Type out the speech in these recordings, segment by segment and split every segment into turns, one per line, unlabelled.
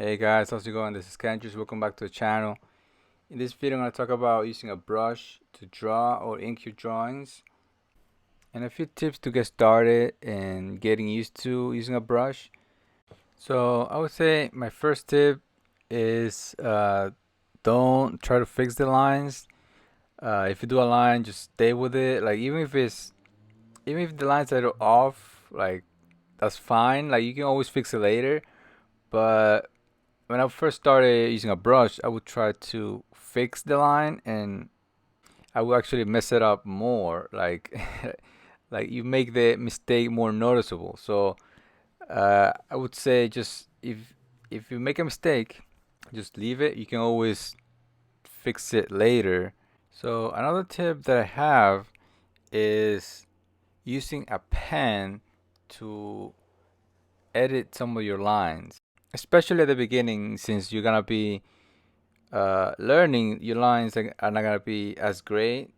Hey guys, how's it going? This is Kendrys. Welcome back to the channel. In this video, I'm going to talk about using a brush to draw or ink your drawings, and a few tips to get started and getting used to using a brush. So I would say my first tip is don't try to fix the lines. If you do a line, just stay with it. Like even if the lines are off, like that's fine. Like you can always fix it later. But when I first started using a brush, I would try to fix the line, and I would actually mess it up more. Like, like you make the mistake more noticeable. So I would say just if you make a mistake, just leave it. You can always fix it later. So another tip that I have is using a pen to edit some of your lines, especially at the beginning, since you're gonna be learning. Your lines are not gonna be as great.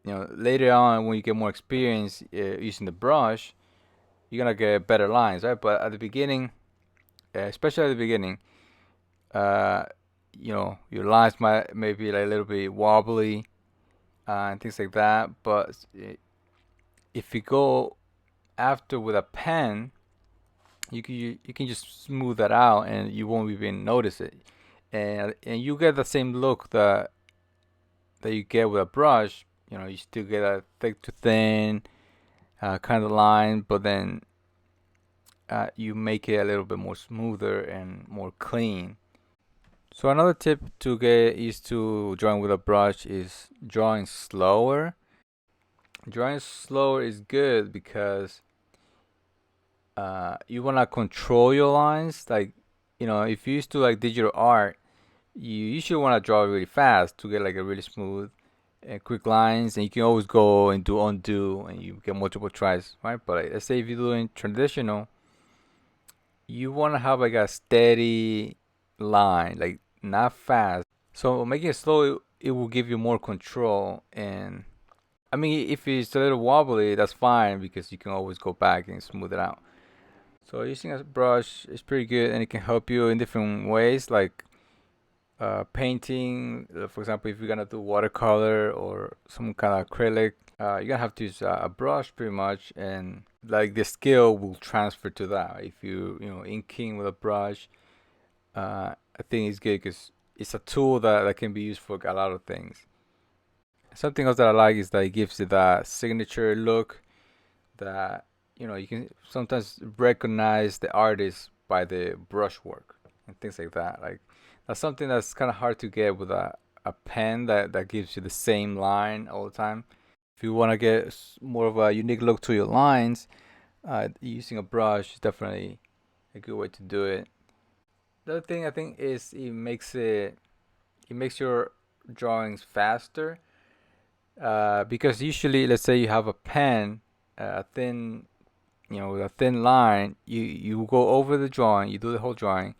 You know, later on when you get more experience using the brush, you're gonna get better lines, right? But at the beginning, especially at the beginning, uh, you know, your lines might maybe like a little bit wobbly and things like that. But if you go after with a pen, you can just smooth that out, and you won't even notice it, and you get the same look that you get with a brush. You know, you still get a thick to thin kind of line, but then you make it a little bit more smoother and more clean. So another tip to get used to drawing with a brush is drawing slower. Drawing slower is good because you wanna control your lines. Like, you know, if you used to like digital art, you usually wanna draw really fast to get like a really smooth and quick lines, and you can always go and do undo, and you get multiple tries, right? But like, let's say if you're doing traditional, you wanna have like a steady line, like not fast. So making it slow, it will give you more control. And I mean, if it's a little wobbly, that's fine because you can always go back and smooth it out. So using a brush is pretty good, and it can help you in different ways, like painting. For example, if you're gonna do watercolor or some kind of acrylic, you're gonna have to use a brush pretty much, and like the skill will transfer to that. If you know, inking with a brush, I think it's good because it's a tool that can be used for a lot of things. Something else that I like is that it gives it that signature look that, you know, you can sometimes recognize the artist by the brushwork and things like that. Like that's something that's kind of hard to get with a pen that gives you the same line all the time. If you want to get more of a unique look to your lines, using a brush is definitely a good way to do it. The other thing I think is it makes your drawings faster, because usually, let's say you have a pen, a thin, you know, with a thin line, you go over the drawing, you do the whole drawing,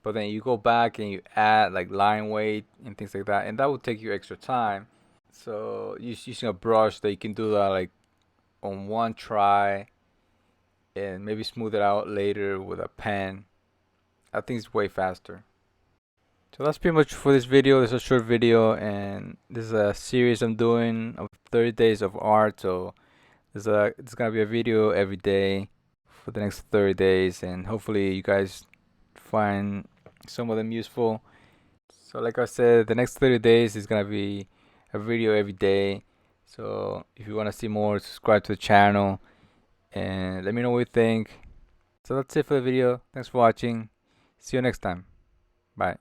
but then you go back and you add like line weight and things like that, and that will take you extra time. So using a brush, that you can do that like on one try and maybe smooth it out later with a pen. I think it's way faster. So that's pretty much for this video. This is a short video, and this is a series I'm doing of 30 days of art. So there's gonna be a video every day for the next 30 days, and hopefully you guys find some of them useful. So like I said, the next 30 days is gonna be a video every day. So if you wanna see more, subscribe to the channel and let me know what you think. So that's it for the video. Thanks for watching. See you next time. Bye.